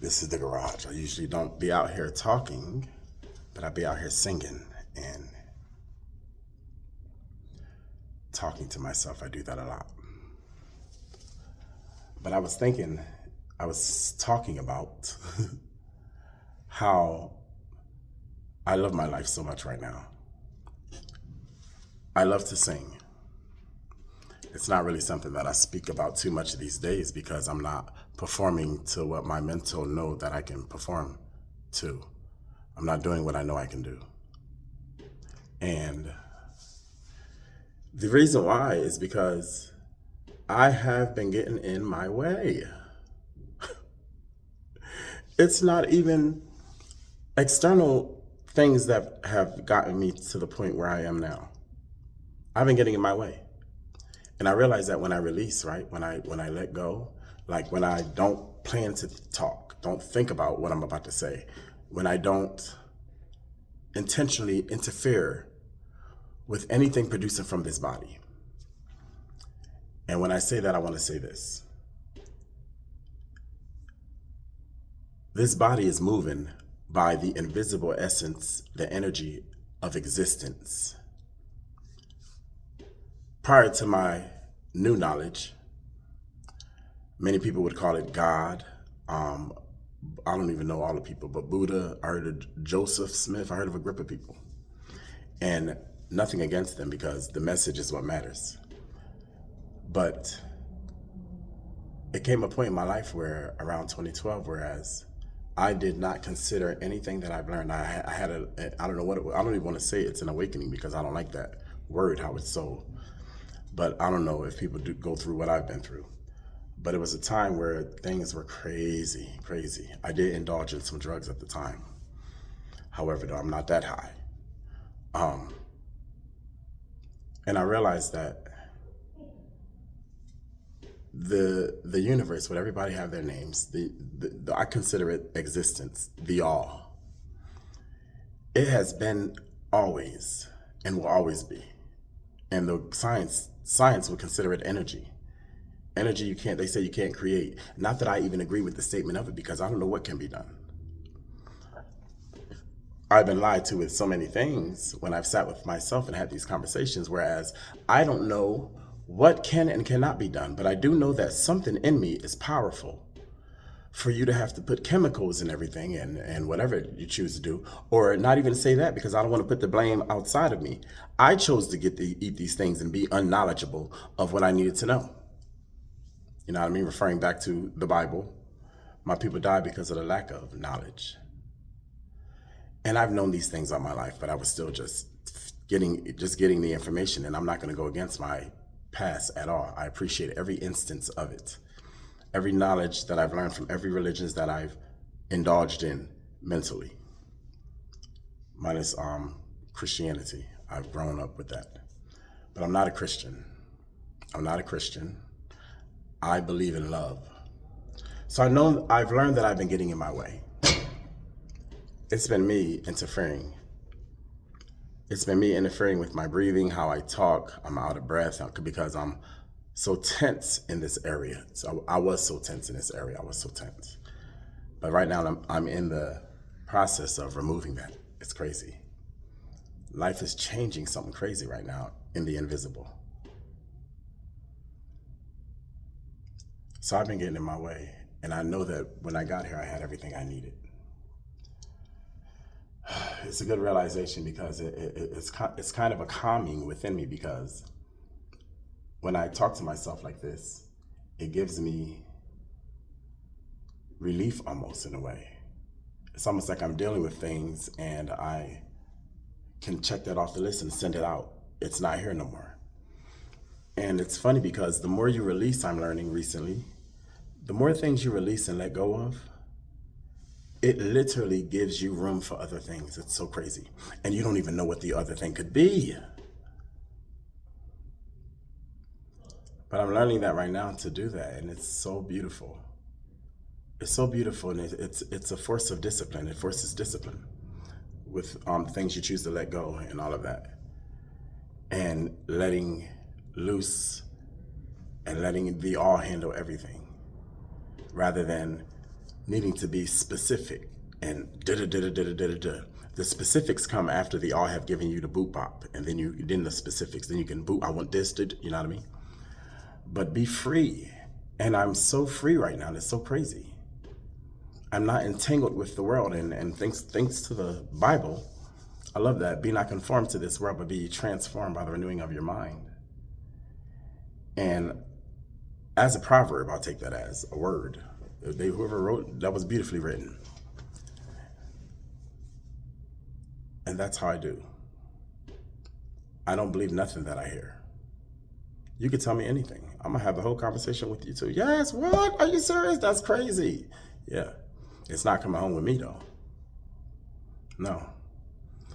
This is the garage. I usually don't be out here talking, but I be out here singing and talking to myself. I do that a lot. But I was talking about how I love my life so much right now. I love to sing. It's not really something that I speak about too much these days because I'm not performing to what my mental know that I can perform to. I'm not doing what I know I can do. And the reason why is because I have been getting in my way. It's not even external things that have gotten me to the point where I am now. I've been getting in my way. And I realize that when I release, right? When I let go, like when I don't plan to talk, don't think about what I'm about to say, when I don't intentionally interfere with anything producing from this body. And when I say that, I want to say this. This body is moving by the invisible essence, the energy of existence. Prior to my new knowledge, many people would call it God. I don't even know all the people, but Buddha, I heard of Joseph Smith, I heard of a group of people. And nothing against them because the message is what matters. But it came a point in my life where around 2012, whereas I did not consider anything that I've learned. I had I don't know what it was. I don't even want to say it's an awakening because I don't like that word, how it's so. But I don't know if people do go through what I've been through. But it was a time where things were crazy. I did indulge in some drugs at the time. However, though, I'm not that high. And I realized that the universe, would everybody have their names, I consider it existence, the all. It has been always and will always be. And the science would consider it energy. Energy they say you can't create. Not that I even agree with the statement of it because I don't know what can be done. I've been lied to with so many things when I've sat with myself and had these conversations, whereas I don't know what can and cannot be done, but I do know that something in me is powerful for you to have to put chemicals in everything and whatever you choose to do, or not even say that because I don't want to put the blame outside of me. I chose to eat these things and be unknowledgeable of what I needed to know. You know what I mean? Referring back to the Bible, my people died because of the lack of knowledge. And I've known these things all my life, but I was still just getting the information, and I'm not going to go against my past at all. I appreciate every instance of it. Every knowledge that I've learned from every religion that I've indulged in mentally. Minus Christianity. I've grown up with that. But I'm not a Christian. I believe in love. So I've learned that I've been getting in my way. It's been me interfering. It's been me interfering with my breathing, how I talk. I'm out of breath because I'm so tense in this area. So I was so tense in this area. But right now I'm in the process of removing that. It's crazy. Life is changing something crazy right now in the invisible. So I've been getting in my way. And I know that when I got here, I had everything I needed. It's a good realization because it's kind of a calming within me because when I talk to myself like this, it gives me relief almost in a way. It's almost like I'm dealing with things and I can check that off the list and send it out. It's not here no more. And it's funny because the more you release, I'm learning recently, the more things you release and let go of, it literally gives you room for other things. It's so crazy. And you don't even know what the other thing could be. But I'm learning that right now to do that, and it's so beautiful. It's so beautiful, and it's a force of discipline. It forces discipline with things you choose to let go and all of that. And letting loose and letting the all handle everything rather than needing to be specific and da da da da da da da da. The specifics come after the all have given you the boot bop, and then the specifics, then you can boot. I want this, you know what I mean? But be free, and I'm so free right now. It's so crazy. I'm not entangled with the world, and thanks to the Bible, I love that. Be not conformed to this world, but be transformed by the renewing of your mind. And as a proverb, I'll take that as a word. Whoever wrote that was beautifully written. And that's how I do. I don't believe nothing that I hear. You can tell me anything. I'm gonna have the whole conversation with you too. Yes, what? Are you serious? That's crazy. Yeah. It's not coming home with me though. No.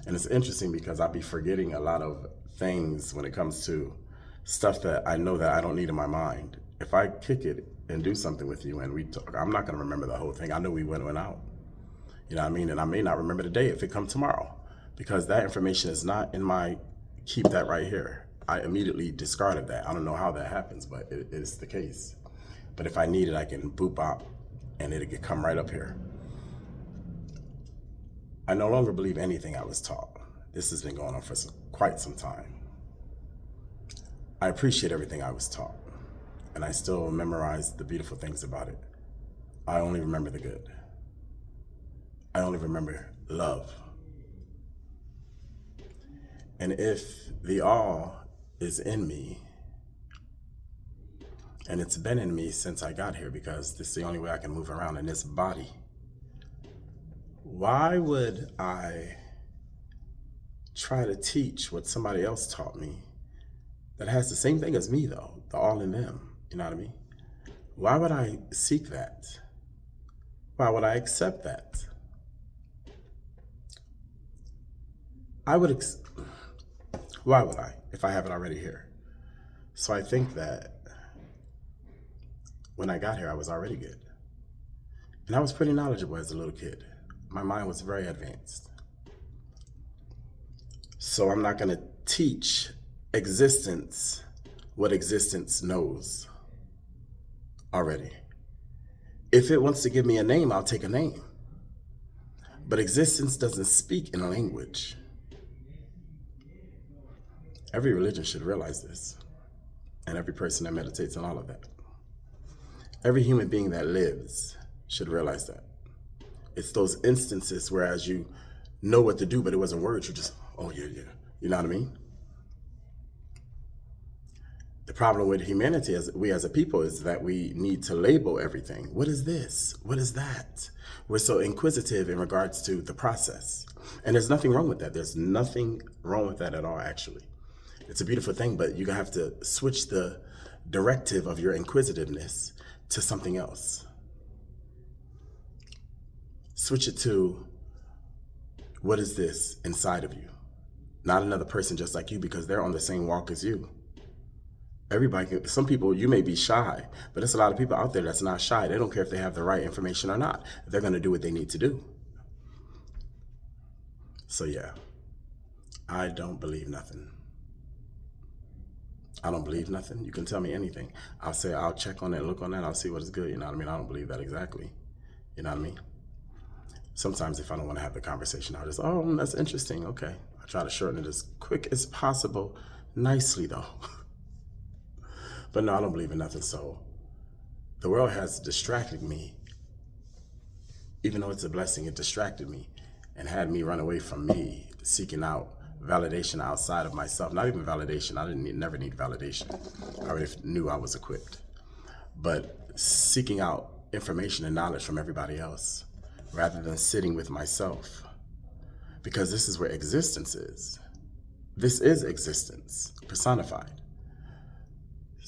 And it's interesting because I'll be forgetting a lot of things when it comes to stuff that I know that I don't need in my mind. If I kick it and do something with you and we talk, I'm not gonna remember the whole thing. I know we went out. You know what I mean? And I may not remember the day if it comes tomorrow, because that information is not in my keep that right here. I immediately discarded that. I don't know how that happens, but it is the case. But if I need it, I can boop up and it'll come right up here. I no longer believe anything I was taught. This has been going on for quite some time. I appreciate everything I was taught, and I still memorize the beautiful things about it. I only remember the good. I only remember love. And if the all is in me, and it's been in me since I got here, because this is the only way I can move around in this body, why would I try to teach what somebody else taught me that has the same thing as me though, the all in them, you know what I mean? Why would I seek that? Why would I accept that? Why would I, if I have it already here? So I think that when I got here, I was already good. And I was pretty knowledgeable as a little kid. My mind was very advanced. So I'm not gonna teach existence what existence knows already. If it wants to give me a name, I'll take a name. But existence doesn't speak in a language. Every religion should realize this, and every person that meditates on all of that. Every human being that lives should realize that. It's those instances whereas you know what to do, but it wasn't words, you just, oh yeah. You know what I mean? The problem with humanity, we as a people, is that we need to label everything. What is this? What is that? We're so inquisitive in regards to the process. And there's nothing wrong with that. There's nothing wrong with that at all, actually. It's a beautiful thing, but you have to switch the directive of your inquisitiveness to something else. Switch it to, what is this inside of you? Not another person just like you, because they're on the same walk as you. Everybody, some people, you may be shy, but there's a lot of people out there that's not shy. They don't care if they have the right information or not. They're gonna do what they need to do. So yeah, I don't believe nothing. I don't believe nothing. You can tell me anything. I'll say, I'll check on it, look on that, I'll see what is good, you know what I mean? I don't believe that exactly, you know what I mean? Sometimes if I don't wanna have the conversation, I'll just, oh, that's interesting, okay. I try to shorten it as quick as possible, nicely though. But no, I don't believe in nothing. So the world has distracted me. Even though it's a blessing, it distracted me and had me run away from me, seeking out validation outside of myself. Not even validation. I never need validation. I already knew I was equipped. But seeking out information and knowledge from everybody else rather than sitting with myself. Because this is where existence is. This is existence personified.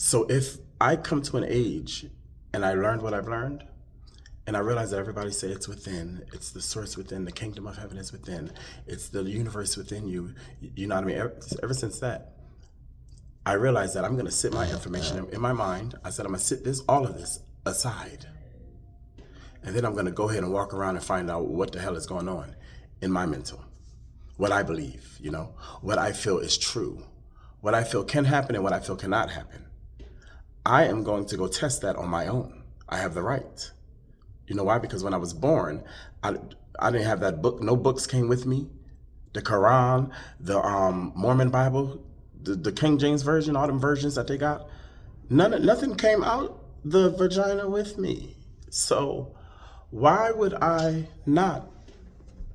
So if I come to an age and I learned what I've learned, and I realize that everybody say it's within, it's the source within, the kingdom of heaven is within, it's the universe within you, you know what I mean? Ever since that, I realized that I'm gonna sit my information in my mind. I said I'm gonna sit all of this aside. And then I'm gonna go ahead and walk around and find out what the hell is going on in my mental. What I believe, you know, what I feel is true, what I feel can happen and what I feel cannot happen. I am going to go test that on my own. I have the right. You know why? Because when I was born, I didn't have that book. No books came with me. The Quran, the Mormon Bible, the King James Version, all them versions that they got, nothing came out the vagina with me. So why would I not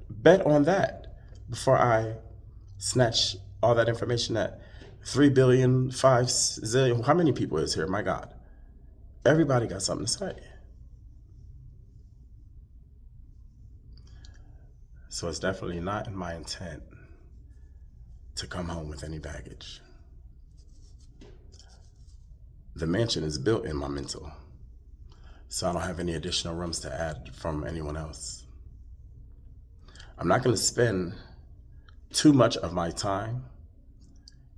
bet on that before I snatch all that information that 3 billion, 5 zillion, how many people is here? My God. Everybody got something to say. So it's definitely not in my intent to come home with any baggage. The mansion is built in my mental, so I don't have any additional rooms to add from anyone else. I'm not going to spend too much of my time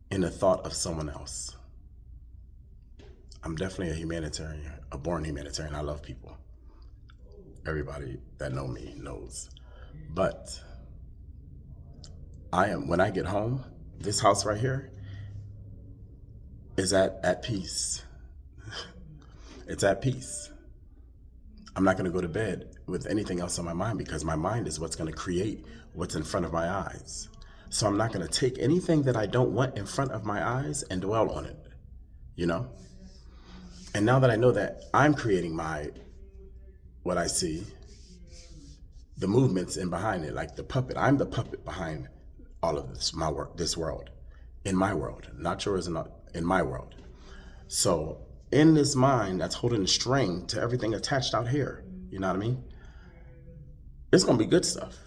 in the thought of someone else. I'm definitely a humanitarian, a born humanitarian. I love people. Everybody that know me knows. But when I get home, this house right here is at peace. It's at peace. I'm not going to go to bed with anything else on my mind because my mind is what's going to create what's in front of my eyes. So I'm not going to take anything that I don't want in front of my eyes and dwell on it, you know? And now that I know that I'm creating what I see, the movements in behind it, like the puppet. I'm the puppet behind all of this, my work, this world, in my world, not yours, not in my world. So in this mind that's holding the string to everything attached out here, you know what I mean? It's gonna be good stuff.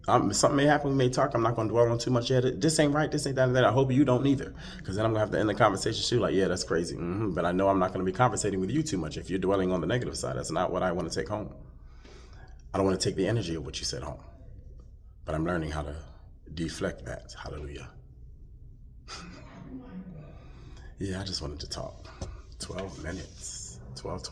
Something may happen, we may talk, I'm not gonna dwell on too much yet. This ain't right, this ain't that, and that. I hope you don't either, because then I'm gonna have to end the conversation too, like, yeah, that's crazy. But I know I'm not gonna be conversating with you too much if you're dwelling on the negative side. That's not what I wanna take home. I don't want to take the energy of what you said home, but I'm learning how to deflect that. Hallelujah. Yeah, I just wanted to talk. 12 minutes, 12.